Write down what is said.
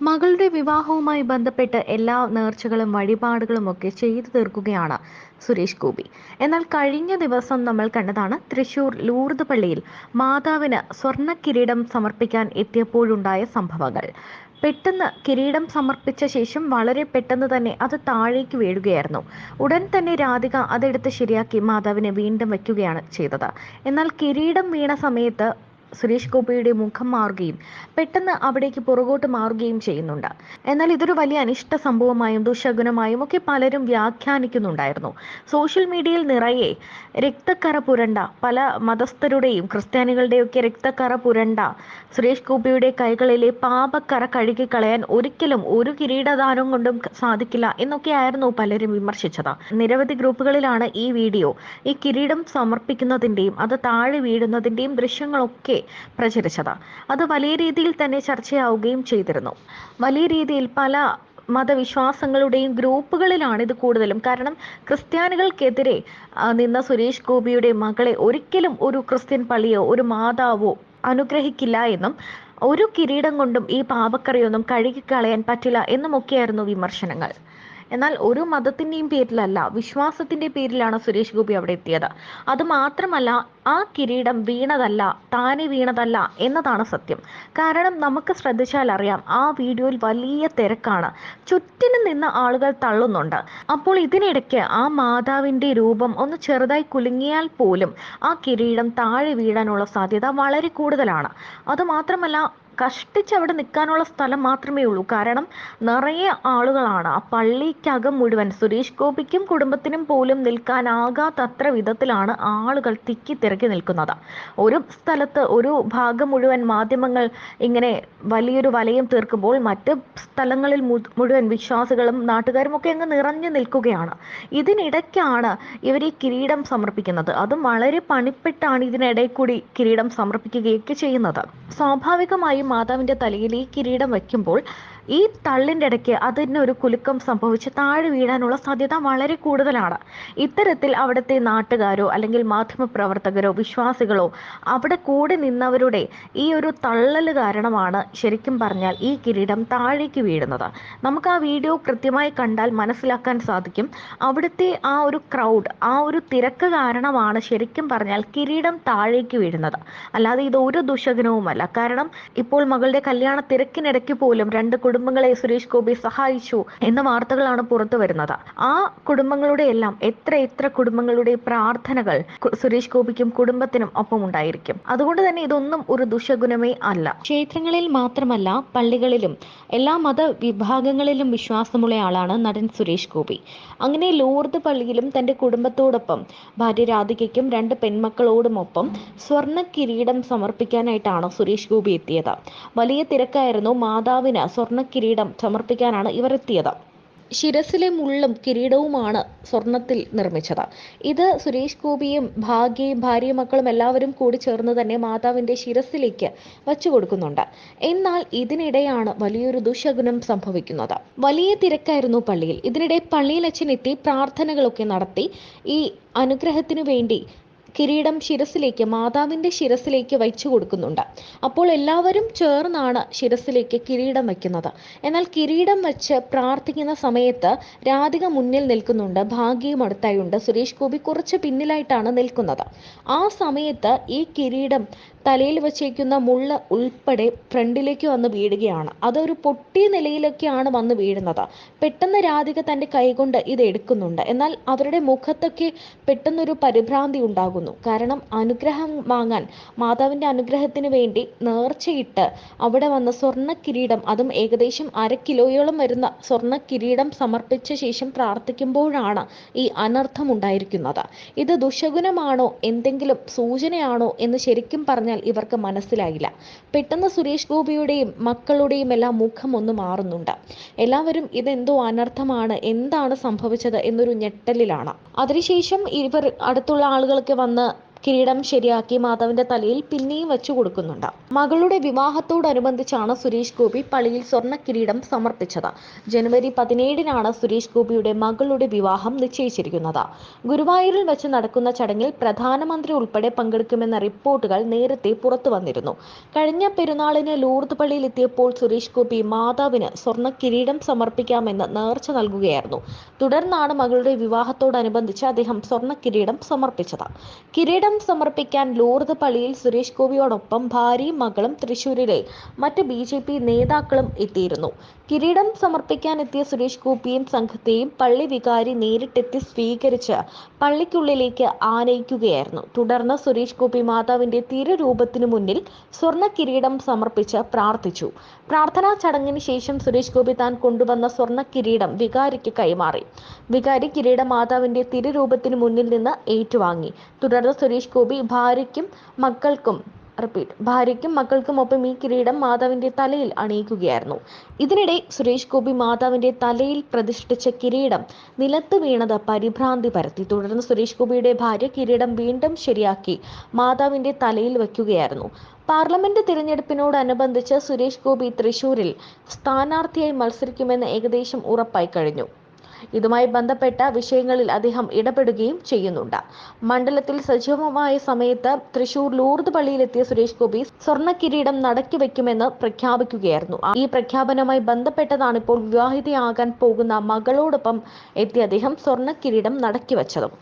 മകളുടെ വിവാഹവുമായി ബന്ധപ്പെട്ട് എല്ലാ നേർച്ചകളും വഴിപാടുകളും ഒക്കെ ചെയ്തു തീർക്കുകയാണ് സുരേഷ് ഗോപി. എന്നാൽ കഴിഞ്ഞ ദിവസം നമ്മൾ കണ്ടതാണ് തൃശൂർ ലൂർദ് പള്ളിയിൽ മാതാവിന് സ്വർണ്ണ കിരീടം സമർപ്പിക്കാൻ എത്തിയപ്പോഴുണ്ടായ സംഭവങ്ങൾ. പെട്ടെന്ന് കിരീടം സമർപ്പിച്ച ശേഷം വളരെ പെട്ടെന്ന് തന്നെ അത് താഴേക്ക് വീഴുകയായിരുന്നു. ഉടൻ തന്നെ രാധിക അതെടുത്ത് ശരിയാക്കി മാതാവിനെ വീണ്ടും വയ്ക്കുകയാണ് ചെയ്തത്. എന്നാൽ കിരീടം വീണ സമയത്ത് സുരേഷ് ഗോപിയുടെ മുഖം മാറുകയും പെട്ടെന്ന് അവിടേക്ക് പുറകോട്ട് മാറുകയും ചെയ്യുന്നുണ്ട്. എന്നാൽ ഇതൊരു വലിയ അനിഷ്ട സംഭവമായും ദുശകുനമായും ഒക്കെ പലരും വ്യാഖ്യാനിക്കുന്നുണ്ടായിരുന്നു. സോഷ്യൽ മീഡിയയിൽ നിറയെ രക്തക്കറ പുരണ്ട പല മതസ്ഥരുടെയും ക്രിസ്ത്യാനികളുടെയൊക്കെ രക്തക്കറ പുരണ്ട സുരേഷ് ഗോപിയുടെ കൈകളിലെ പാപക്കറ കഴുകിക്കളയാൻ ഒരിക്കലും ഒരു കിരീടദാനം കൊണ്ടും സാധിക്കില്ല എന്നൊക്കെയായിരുന്നു പലരും വിമർശിച്ചത്. നിരവധി ഗ്രൂപ്പുകളിലാണ് ഈ വീഡിയോ, ഈ കിരീടം സമർപ്പിക്കുന്നതിൻ്റെയും അത് താഴെ വീഴുന്നതിൻ്റെയും ദൃശ്യങ്ങളൊക്കെ പ്രചരിച്ചത്. അത് വലിയ രീതിയിൽ തന്നെ ചർച്ചയാവുകയും ചെയ്തിരുന്നു. വലിയ രീതിയിൽ പല മതവിശ്വാസങ്ങളുടെയും ഗ്രൂപ്പുകളിലാണ് ഇത് കൂടുതലും. കാരണം ക്രിസ്ത്യാനികൾക്കെതിരെ നിന്ന സുരേഷ് ഗോപിയുടെ മകളെ ഒരിക്കലും ഒരു ക്രിസ്ത്യൻ പള്ളിയോ ഒരു മാതാവോ അനുഗ്രഹിക്കില്ല എന്നും ഒരു കിരീടം കൊണ്ടും ഈ പാപക്കറയൊന്നും കഴുകിക്കളയാൻ പറ്റില്ല എന്നുമൊക്കെയായിരുന്നു വിമർശനങ്ങൾ. എന്നാൽ ഒരു മതത്തിൻ്റെയും പേരിലല്ല, വിശ്വാസത്തിൻ്റെ പേരിലാണ് സുരേഷ് ഗോപി അവിടെ എത്തിയത്. അതുമാത്രമല്ല, ആ കിരീടം വീണതല്ല, താനെ വീണതല്ല എന്നതാണ് സത്യം. കാരണം നമുക്ക് ശ്രദ്ധിച്ചാൽ അറിയാം, ആ വീഡിയോയിൽ വലിയ തിരക്കാണ്, ചുറ്റിനും നിന്ന് ആളുകൾ തള്ളുന്നുണ്ട്. അപ്പോൾ ഇതിനിടയ്ക്ക് ആ മാതാവിൻ്റെ രൂപം ഒന്ന് ചെറുതായി കുലുങ്ങിയാൽ പോലും ആ കിരീടം താഴെ വീഴാനുള്ള സാധ്യത വളരെ കൂടുതലാണ്. അതുമാത്രമല്ല, കഷ്ടിച്ച് അവിടെ നിൽക്കാനുള്ള സ്ഥലം മാത്രമേ ഉള്ളൂ. കാരണം നിറയെ ആളുകളാണ് ആ പള്ളിക്കകം മുഴുവൻ. സുരേഷ് ഗോപിക്കും കുടുംബത്തിനും പോലും നിൽക്കാനാകാത്തത്ര വിധത്തിലാണ് ആളുകൾ തിക്കി തിരക്കി നിൽക്കുന്നത്. ഒരു സ്ഥലത്ത് ഒരു ഭാഗം മുഴുവൻ മാധ്യമങ്ങൾ ഇങ്ങനെ വലിയൊരു വലയം തീർക്കുമ്പോൾ മറ്റ് സ്ഥലങ്ങളിൽ മുഴുവൻ വിശ്വാസികളും നാട്ടുകാരും ഒക്കെ അങ്ങ് നിറഞ്ഞു നിൽക്കുകയാണ്. ഇതിനിടയ്ക്കാണ് ഇവർ ഈ കിരീടം സമർപ്പിക്കുന്നത്. അതും വളരെ പണിപ്പെട്ടാണ് ഇതിനിടയിൽ കൂടി കിരീടം സമർപ്പിക്കുകയൊക്കെ ചെയ്യുന്നത്. സ്വാഭാവികമായും മാതാവിന്റെ തലയിൽ ഈ കിരീടം വയ്ക്കുമ്പോൾ ഈ തള്ളിൻ്റെ ഇടയ്ക്ക് അതിനൊരു കുലുക്കം സംഭവിച്ച് താഴെ വീഴാനുള്ള സാധ്യത വളരെ കൂടുതലാണ്. ഇത്തരത്തിൽ അവിടുത്തെ നാട്ടുകാരോ അല്ലെങ്കിൽ മാധ്യമപ്രവർത്തകരോ വിശ്വാസികളോ അവിടെ കൂടെ നിന്നവരുടെ ഈ ഒരു തള്ളൽ കാരണമാണ് ശരിക്കും പറഞ്ഞാൽ ഈ കിരീടം താഴേക്ക് വീഴുന്നത്. നമുക്ക് ആ വീഡിയോ കൃത്യമായി കണ്ടാൽ മനസ്സിലാക്കാൻ സാധിക്കും. അവിടുത്തെ ആ ഒരു ക്രൗഡ്, ആ ഒരു തിരക്ക് കാരണമാണ് ശരിക്കും പറഞ്ഞാൽ കിരീടം താഴേക്ക് വീഴുന്നത്. അല്ലാതെ ഇത് ഒരു ദുശകനവുമല്ല. കാരണം ഇപ്പോൾ മകളുടെ കല്യാണ തിരക്കിനിടയ്ക്ക് പോലും രണ്ട് കുടുംബങ്ങളെ സുരേഷ് ഗോപി സഹായിച്ചു എന്ന വാർത്തകളാണ് പുറത്തു വരുന്നത്. ആ കുടുംബങ്ങളുടെ എല്ലാം എത്ര കുടുംബങ്ങളുടെ പ്രാർത്ഥനകൾ സുരേഷ് ഗോപിക്കും കുടുംബത്തിനും ഒപ്പം ഉണ്ടായിരിക്കും. അതുകൊണ്ട് തന്നെ ഇതൊന്നും ഒരു ദുശകുനമേ അല്ല. ക്ഷേത്രങ്ങളിൽ മാത്രമല്ല, പള്ളികളിലും എല്ലാ മതവിഭാഗങ്ങളിലും വിശ്വാസമുള്ള ആളാണ് നടൻ സുരേഷ് ഗോപി. അങ്ങനെ ലൂർദ് പള്ളിയിലും തന്റെ കുടുംബത്തോടൊപ്പം ഭാര്യ രാധികയ്ക്കും രണ്ട് പെൺമക്കളോടുമൊപ്പം സ്വർണ്ണ കിരീടം സമർപ്പിക്കാനായിട്ടാണ് സുരേഷ് ഗോപി എത്തിയത്. വലിയ തിരക്കായിരുന്നു. മാതാവിന് സ്വർണ്ണ കിരീടം സമർപ്പിക്കാനാണ് ഇവർ എത്തിയത്. ശിരസിലെ മുള്ളും കിരീടവുമാണ് സ്വർണത്തിൽ നിർമ്മിച്ചത്. ഇത് സുരേഷ് ഗോപിയും ഭാര്യയും മക്കളും എല്ലാവരും കൂടി ചേർന്ന് തന്നെ മാതാവിന്റെ ശിരസിലേക്ക് വച്ചു കൊടുക്കുന്നുണ്ട്. എന്നാൽ ഇതിനിടെയാണ് വലിയൊരു ദുശകുനം സംഭവിക്കുന്നത്. വലിയ തിരക്കായിരുന്നു പള്ളിയിൽ. ഇതിനിടെ പള്ളിയിൽ അച്ഛൻ എത്തി പ്രാർത്ഥനകളൊക്കെ നടത്തി ഈ അനുഗ്രഹത്തിനു വേണ്ടി കിരീടം മാതാവിന്റെ ശിരസിലേക്ക് വച്ചു കൊടുക്കുന്നുണ്ട്. അപ്പോൾ എല്ലാവരും ചേർന്നാണ് ശിരസിലേക്ക് കിരീടം വയ്ക്കുന്നത്. എന്നാൽ കിരീടം വച്ച് പ്രാർത്ഥിക്കുന്ന സമയത്ത് രാധിക മുന്നിൽ നിൽക്കുന്നുണ്ട്, ഭാഗ്യയും അടുത്തായുണ്ട്. സുരേഷ് ഗോപി കുറച്ച് പിന്നിലായിട്ടാണ് നിൽക്കുന്നത്. ആ സമയത്ത് ഈ കിരീടം തലയിൽ വച്ചേക്കുന്ന മുള്ള ഉൾപ്പെടെ ഫ്രണ്ടിലേക്ക് വന്ന് വീഴുകയാണ്. അതൊരു പൊട്ടിയ നിലയിലൊക്കെയാണ് വന്ന് വീഴുന്നത്. പെട്ടെന്ന് രാധിക തൻ്റെ കൈകൊണ്ട് ഇത് എടുക്കുന്നുണ്ട്. എന്നാൽ അവരുടെ മുഖത്തൊക്കെ പെട്ടെന്നൊരു പരിഭ്രാന്തി ഉണ്ടാകുന്നു. കാരണം അനുഗ്രഹം വാങ്ങാൻ, മാതാവിൻ്റെ അനുഗ്രഹത്തിന് വേണ്ടി നേർച്ചയിട്ട് അവിടെ വന്ന സ്വർണ്ണ കിരീടം, അതും ഏകദേശം 1/2 കിലോയോളം വരുന്ന സ്വർണ്ണ കിരീടം സമർപ്പിച്ച ശേഷം പ്രാർത്ഥിക്കുമ്പോഴാണ് ഈ അനർത്ഥം ഉണ്ടായിരിക്കുന്നത്. ഇത് ദുശകുനമാണോ, എന്തെങ്കിലും സൂചനയാണോ എന്ന് ശരിക്കും പറഞ്ഞാൽ ഇവർക്ക് മനസ്സിലായില്ല. പെട്ടെന്ന് സുരേഷ് ഗോപിയുടെയും മക്കളുടെയും എല്ലാം മുഖം ഒന്ന് മാറുന്നുണ്ട്. എല്ലാവരും ഇതെന്തോ അനർത്ഥമാണ്, എന്താണ് സംഭവിച്ചത് എന്നൊരു ഞെട്ടലിലാണ്. അതിനുശേഷം ഇവർ അടുത്തുള്ള ആളുകളൊക്കെ വന്ന് കിരീടം ശരിയാക്കി മാതാവിന്റെ തലയിൽ പിന്നെയും വെച്ചു കൊടുക്കുന്നുണ്ട്. മകളുടെ വിവാഹത്തോടനുബന്ധിച്ചാണ് സുരേഷ് ഗോപി പള്ളിയിൽ സ്വർണ്ണ കിരീടം സമർപ്പിച്ചത്. ജനുവരി 17-നാണ് സുരേഷ് ഗോപിയുടെ മകളുടെ വിവാഹം നിശ്ചയിച്ചിരിക്കുന്നത്. ഗുരുവായൂരിൽ വെച്ച് നടക്കുന്ന ചടങ്ങിൽ പ്രധാനമന്ത്രി ഉൾപ്പെടെ പങ്കെടുക്കുമെന്ന റിപ്പോർട്ടുകൾ നേരത്തെ പുറത്തു വന്നിരുന്നു. കഴിഞ്ഞ പെരുന്നാളിന് ലൂർദ് പള്ളിയിൽ എത്തിയപ്പോൾ സുരേഷ് ഗോപി മാതാവിന് സ്വർണ്ണ കിരീടം സമർപ്പിക്കാമെന്ന് നേർച്ച നൽകുകയായിരുന്നു. തുടർന്നാണ് മകളുടെ വിവാഹത്തോടനുബന്ധിച്ച് അദ്ദേഹം സ്വർണ്ണ കിരീടം സമർപ്പിച്ചത്. കിരീടം സമർപ്പിക്കാൻ ലൂർദ് പള്ളിയിൽ സുരേഷ് ഗോപിയോടൊപ്പം ഭാര്യയും മകളും തൃശൂരിലെ മറ്റ് BJP നേതാക്കളും എത്തിയിരുന്നു. കിരീടം സമർപ്പിക്കാൻ എത്തിയ സുരേഷ് ഗോപിയും സംഘത്തെയും പള്ളി വികാരി നേരിട്ടെത്തി സ്വീകരിച്ച് പള്ളിക്കുള്ളിലേക്ക് ആനയിക്കുകയായിരുന്നു. തുടർന്ന് സുരേഷ് ഗോപി മാതാവിന്റെ തിരുരൂപത്തിനു മുന്നിൽ സ്വർണ്ണ കിരീടം സമർപ്പിച്ച് പ്രാർത്ഥിച്ചു. പ്രാർത്ഥനാ ചടങ്ങിന് ശേഷം സുരേഷ് ഗോപി താൻ കൊണ്ടുവന്ന സ്വർണ്ണ കിരീടം വികാരിക്ക് കൈമാറി. വികാരി കിരീടം മാതാവിന്റെ തിരുരൂപത്തിനു മുന്നിൽ നിന്ന് ഏറ്റുവാങ്ങി. തുടർന്ന് സുരേഷ് ഗോപി ഭാര്യയ്ക്കും മക്കൾക്കുമൊപ്പം ഈ കിരീടം മാതാവിന്റെ തലയിൽ അണിയിക്കുകയായിരുന്നു. ഇതിനിടെ സുരേഷ് ഗോപി മാതാവിന്റെ തലയിൽ പ്രതിഷ്ഠിച്ച കിരീടം നിലത്ത് വീണത് പരിഭ്രാന്തി പരത്തി. തുടർന്ന് സുരേഷ് ഗോപിയുടെ ഭാര്യ കിരീടം വീണ്ടും ശരിയാക്കി മാതാവിന്റെ തലയിൽ വയ്ക്കുകയായിരുന്നു. പാർലമെന്റ് തിരഞ്ഞെടുപ്പിനോടനുബന്ധിച്ച് സുരേഷ് ഗോപി തൃശൂരിൽ സ്ഥാനാർത്ഥിയായി മത്സരിക്കുമെന്ന് ഏകദേശം ഉറപ്പായി കഴിഞ്ഞു. ഇതുമായി ബന്ധപ്പെട്ട വിഷയങ്ങളിൽ അദ്ദേഹം ഇടപെടുകയും ചെയ്യുന്നുണ്ട്. മണ്ഡലത്തിൽ സജീവമായ സമയത്ത് തൃശൂർ ലൂർദ് പള്ളിയിലെത്തിയ സുരേഷ് ഗോപി സ്വർണ്ണ കിരീടം നടക്കി വയ്ക്കുമെന്ന് പ്രഖ്യാപിക്കുകയായിരുന്നു. ഈ പ്രഖ്യാപനവുമായി ബന്ധപ്പെട്ടതാണ് ഇപ്പോൾ വിവാഹിതയാകാൻ പോകുന്ന മകളോടൊപ്പം എത്തി അദ്ദേഹം സ്വർണ്ണ കിരീടം നടക്കി വച്ചതും.